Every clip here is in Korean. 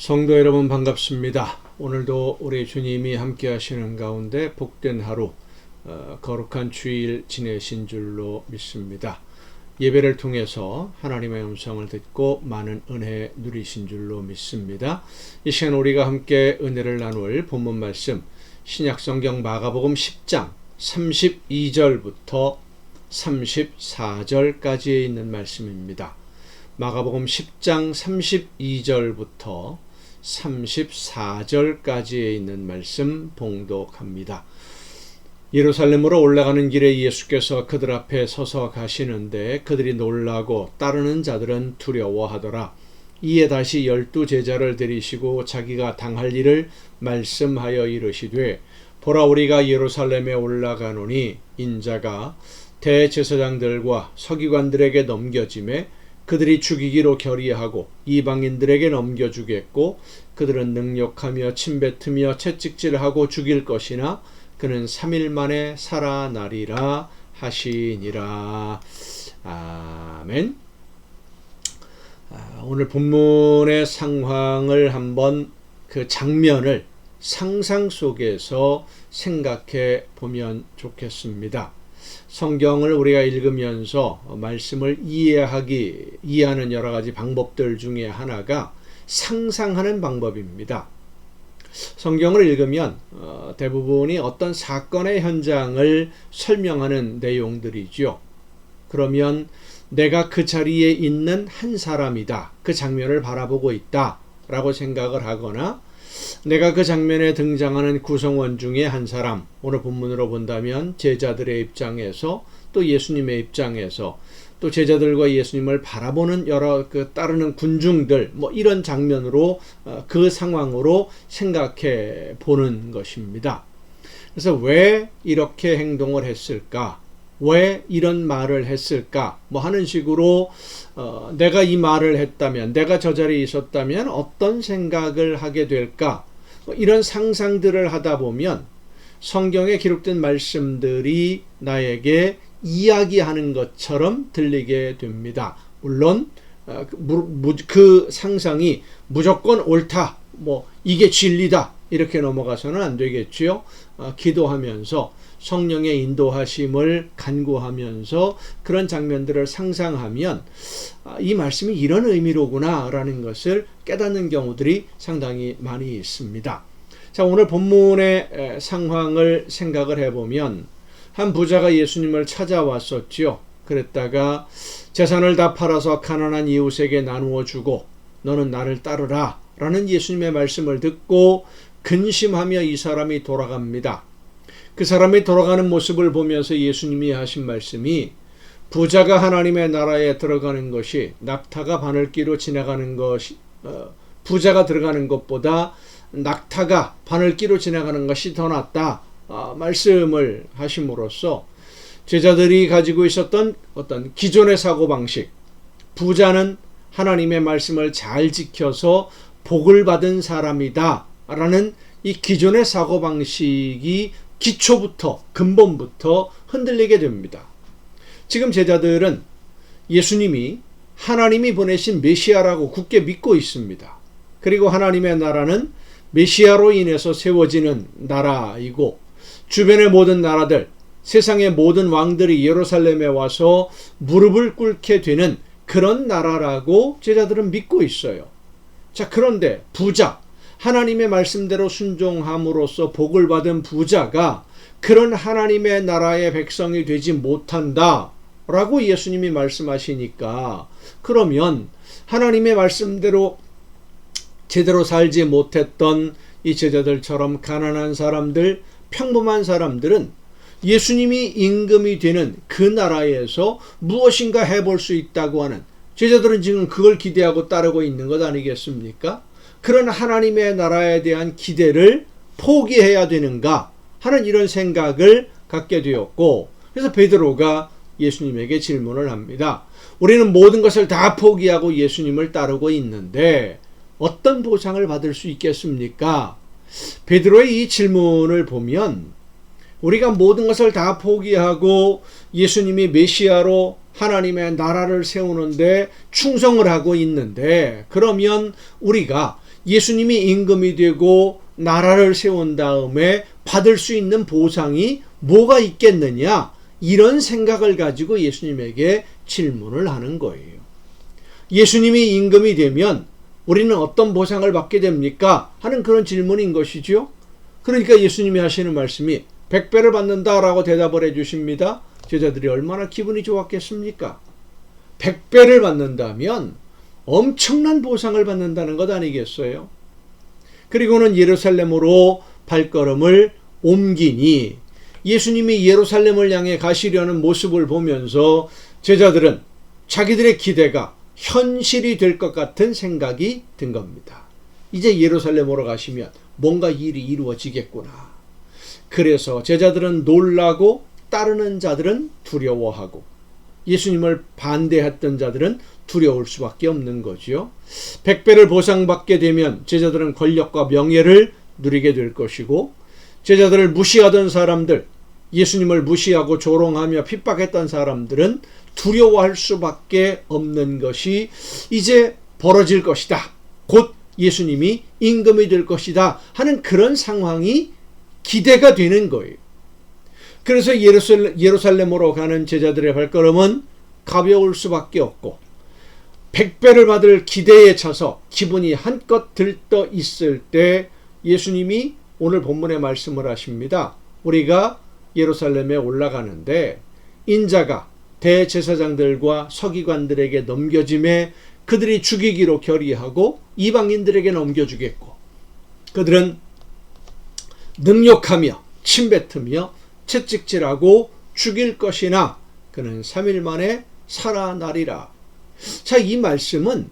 성도 여러분 반갑습니다. 오늘도 우리 주님이 함께 하시는 가운데 복된 하루, 거룩한 주일 지내신 줄로 믿습니다. 예배를 통해서 하나님의 음성을 듣고 많은 은혜 누리신 줄로 믿습니다. 이 시간 우리가 함께 은혜를 나눌 본문 말씀 신약성경 마가복음 10장 32절부터 34절까지에 있는 말씀입니다. 마가복음 10장 32절부터 34절까지에 있는 말씀 봉독합니다. 예루살렘으로 올라가는 길에 예수께서 그들 앞에 서서 가시는데 그들이 놀라고 따르는 자들은 두려워하더라. 이에 다시 12 제자를 데리시고 자기가 당할 일을 말씀하여 이르시되 보라, 우리가 예루살렘에 올라가노니 인자가 대제사장들과 서기관들에게 넘겨지매 그들이 죽이기로 결의하고 이방인들에게 넘겨주겠고 그들은 능욕하며 침뱉으며 채찍질하고 죽일 것이나 그는 3일 만에 살아나리라 하시니라. 아멘. 오늘 본문의 상황을 한번 그 장면을 상상 속에서 생각해 보면 좋겠습니다. 성경을 우리가 읽으면서 말씀을 이해하는 여러 가지 방법들 중에 하나가 상상하는 방법입니다. 성경을 읽으면 대부분이 어떤 사건의 현장을 설명하는 내용들이죠. 그러면 내가 그 자리에 있는 한 사람이다, 그 장면을 바라보고 있다 라고 생각을 하거나 내가 그 장면에 등장하는 구성원 중에 한 사람, 오늘 본문으로 본다면 제자들의 입장에서 또 예수님의 입장에서 또 제자들과 예수님을 바라보는 여러 따르는 군중들, 이런 장면으로 그 상황으로 생각해 보는 것입니다. 그래서 왜 이렇게 행동을 했을까? 왜 이런 말을 했을까? 하는 식으로 내가 이 말을 했다면, 내가 저 자리에 있었다면 어떤 생각을 하게 될까? 이런 상상들을 하다 보면 성경에 기록된 말씀들이 나에게 이야기하는 것처럼 들리게 됩니다. 물론 그 상상이 무조건 옳다, 이게 진리다 이렇게 넘어가서는 안 되겠지요. 기도하면서 성령의 인도하심을 간구하면서 그런 장면들을 상상하면 이 말씀이 이런 의미로구나 라는 것을 깨닫는 경우들이 상당히 많이 있습니다. 자, 오늘 본문의 상황을 생각을 해보면 한 부자가 예수님을 찾아왔었지요. 그랬다가 재산을 다 팔아서 가난한 이웃에게 나누어 주고 너는 나를 따르라 라는 예수님의 말씀을 듣고 근심하며 이 사람이 돌아갑니다. 그 사람이 돌아가는 모습을 보면서 예수님이 하신 말씀이 부자가 하나님의 나라에 들어가는 것이 낙타가 바늘기로 지나가는 것이 부자가 들어가는 것보다 낙타가 바늘기로 지나가는 것이 더 낫다 말씀을 하심으로써 제자들이 가지고 있었던 어떤 기존의 사고방식, 부자는 하나님의 말씀을 잘 지켜서 복을 받은 사람이다 라는 이 기존의 사고방식이 기초부터 근본부터 흔들리게 됩니다. 지금 제자들은 예수님이 하나님이 보내신 메시아라고 굳게 믿고 있습니다. 그리고 하나님의 나라는 메시아로 인해서 세워지는 나라이고 주변의 모든 나라들, 세상의 모든 왕들이 예루살렘에 와서 무릎을 꿇게 되는 그런 나라라고 제자들은 믿고 있어요. 자, 그런데 부자, 하나님의 말씀대로 순종함으로써 복을 받은 부자가 그런 하나님의 나라의 백성이 되지 못한다 라고 예수님이 말씀하시니까, 그러면 하나님의 말씀대로 제대로 살지 못했던 이 제자들처럼 가난한 사람들, 평범한 사람들은 예수님이 임금이 되는 그 나라에서 무엇인가 해볼 수 있다고 하는, 제자들은 지금 그걸 기대하고 따르고 있는 것 아니겠습니까? 그런 하나님의 나라에 대한 기대를 포기해야 되는가 하는 이런 생각을 갖게 되었고, 그래서 베드로가 예수님에게 질문을 합니다. 우리는 모든 것을 다 포기하고 예수님을 따르고 있는데 어떤 보상을 받을 수 있겠습니까? 베드로의 이 질문을 보면 우리가 모든 것을 다 포기하고 예수님이 메시아로 하나님의 나라를 세우는데 충성을 하고 있는데, 그러면 우리가 예수님이 임금이 되고 나라를 세운 다음에 받을 수 있는 보상이 뭐가 있겠느냐, 이런 생각을 가지고 예수님에게 질문을 하는 거예요. 예수님이 임금이 되면 우리는 어떤 보상을 받게 됩니까? 하는 그런 질문인 것이죠. 그러니까 예수님이 하시는 말씀이 100배를 받는다라고 대답을 해주십니다. 제자들이 얼마나 기분이 좋았겠습니까? 100배를 받는다면 엄청난 보상을 받는다는 것 아니겠어요? 그리고는 예루살렘으로 발걸음을 옮기니 예수님이 예루살렘을 향해 가시려는 모습을 보면서 제자들은 자기들의 기대가 현실이 될 것 같은 생각이 든 겁니다. 이제 예루살렘으로 가시면 뭔가 일이 이루어지겠구나. 그래서 제자들은 놀라고 따르는 자들은 두려워하고 예수님을 반대했던 자들은 두려울 수밖에 없는 거죠. 100배를 보상받게 되면 제자들은 권력과 명예를 누리게 될 것이고, 제자들을 무시하던 사람들, 예수님을 무시하고 조롱하며 핍박했던 사람들은 두려워할 수밖에 없는 것이 이제 벌어질 것이다. 곧 예수님이 임금이 될 것이다 하는 그런 상황이 기대가 되는 거예요. 그래서 예루살렘으로 가는 제자들의 발걸음은 가벼울 수밖에 없고 100배를 받을 기대에 차서 기분이 한껏 들떠 있을 때 예수님이 오늘 본문의 말씀을 하십니다. 우리가 예루살렘에 올라가는데 인자가 대제사장들과 서기관들에게 넘겨짐에 그들이 죽이기로 결의하고 이방인들에게 넘겨주겠고, 그들은 능욕하며 침뱉으며 채찍질하고 죽일 것이나 그는 3일 만에 살아나리라. 자, 이 말씀은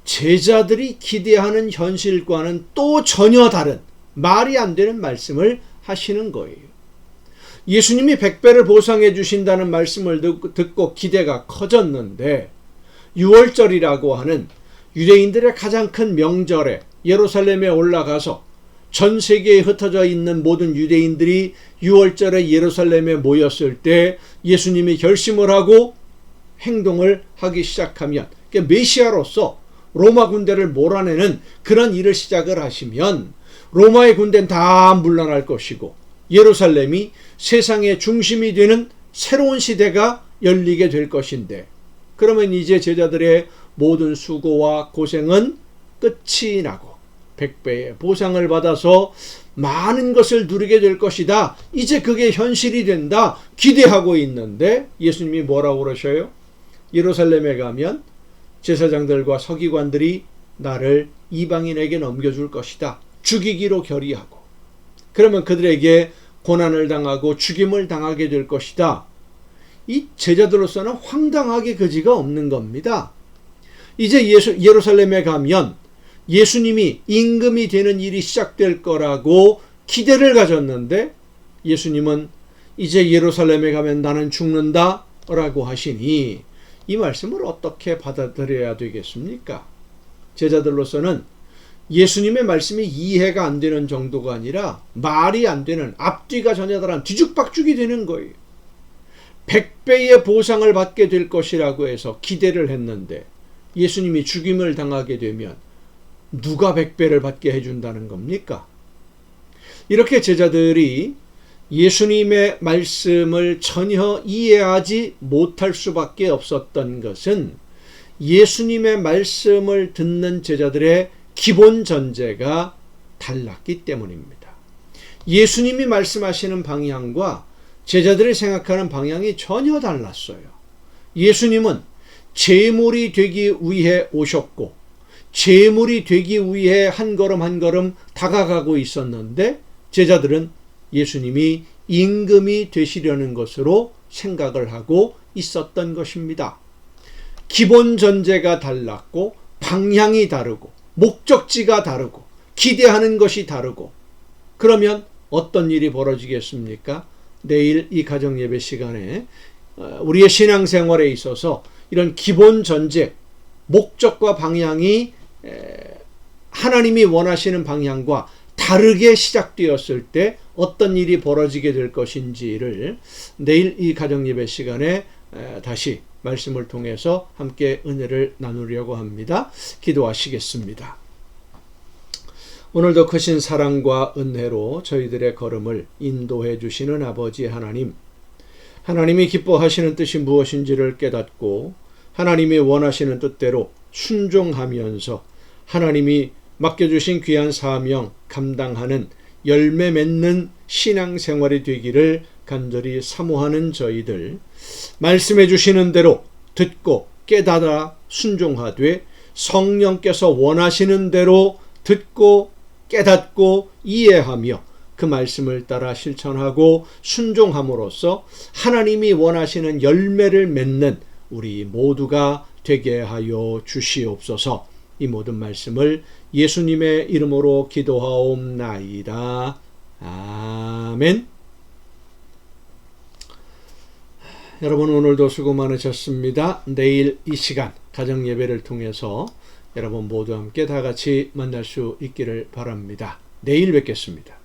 제자들이 기대하는 현실과는 또 전혀 다른, 말이 안 되는 말씀을 하시는 거예요. 예수님이 100배를 보상해 주신다는 말씀을 듣고 기대가 커졌는데 6월절이라고 하는 유대인들의 가장 큰 명절에 예루살렘에 올라가서 전 세계에 흩어져 있는 모든 유대인들이 6월절에 예루살렘에 모였을 때 예수님이 결심을 하고 행동을 하기 시작하면, 메시아로서 로마 군대를 몰아내는 그런 일을 시작을 하시면 로마의 군대는 다 물러날 것이고 예루살렘이 세상의 중심이 되는 새로운 시대가 열리게 될 것인데, 그러면 이제 제자들의 모든 수고와 고생은 끝이 나고 100배의 보상을 받아서 많은 것을 누리게 될 것이다. 이제 그게 현실이 된다. 기대하고 있는데 예수님이 뭐라고 그러셔요? 예루살렘에 가면 제사장들과 서기관들이 나를 이방인에게 넘겨줄 것이다. 죽이기로 결의하고, 그러면 그들에게 고난을 당하고 죽임을 당하게 될 것이다. 이 제자들로서는 황당하게 그지가 없는 겁니다. 이제 예루살렘에 가면 예수님이 임금이 되는 일이 시작될 거라고 기대를 가졌는데 예수님은 이제 예루살렘에 가면 나는 죽는다 라고 하시니 이 말씀을 어떻게 받아들여야 되겠습니까? 제자들로서는 예수님의 말씀이 이해가 안 되는 정도가 아니라 말이 안 되는, 앞뒤가 전혀 다른 뒤죽박죽이 되는 거예요. 100배의 보상을 받게 될 것이라고 해서 기대를 했는데 예수님이 죽임을 당하게 되면 누가 100배를 받게 해준다는 겁니까? 이렇게 제자들이 예수님의 말씀을 전혀 이해하지 못할 수밖에 없었던 것은 예수님의 말씀을 듣는 제자들의 기본 전제가 달랐기 때문입니다. 예수님이 말씀하시는 방향과 제자들이 생각하는 방향이 전혀 달랐어요. 예수님은 제물이 되기 위해 오셨고 제물이 되기 위해 한 걸음 한 걸음 다가가고 있었는데 제자들은 예수님이 임금이 되시려는 것으로 생각을 하고 있었던 것입니다. 기본 전제가 달랐고 방향이 다르고 목적지가 다르고 기대하는 것이 다르고, 그러면 어떤 일이 벌어지겠습니까? 내일 이 가정예배 시간에 우리의 신앙생활에 있어서 이런 기본 전제, 목적과 방향이 하나님이 원하시는 방향과 다르게 시작되었을 때 어떤 일이 벌어지게 될 것인지를 내일 이 가정예배 시간에 다시 말씀을 통해서 함께 은혜를 나누려고 합니다. 기도하시겠습니다. 오늘도 크신 사랑과 은혜로 저희들의 걸음을 인도해 주시는 아버지 하나님, 하나님이 기뻐하시는 뜻이 무엇인지를 깨닫고 하나님이 원하시는 뜻대로 순종하면서 하나님이 맡겨주신 귀한 사명 감당하는 열매 맺는 신앙생활이 되기를 간절히 사모하는 저희들, 말씀해 주시는 대로 듣고 깨닫아 순종하되 성령께서 원하시는 대로 듣고 깨닫고 이해하며 그 말씀을 따라 실천하고 순종함으로써 하나님이 원하시는 열매를 맺는 우리 모두가 되게 하여 주시옵소서. 이 모든 말씀을 예수님의 이름으로 기도하옵나이다. 아멘. 여러분, 오늘도 수고 많으셨습니다. 내일 이 시간 가정 예배를 통해서 여러분 모두 함께 다 같이 만날 수 있기를 바랍니다. 내일 뵙겠습니다.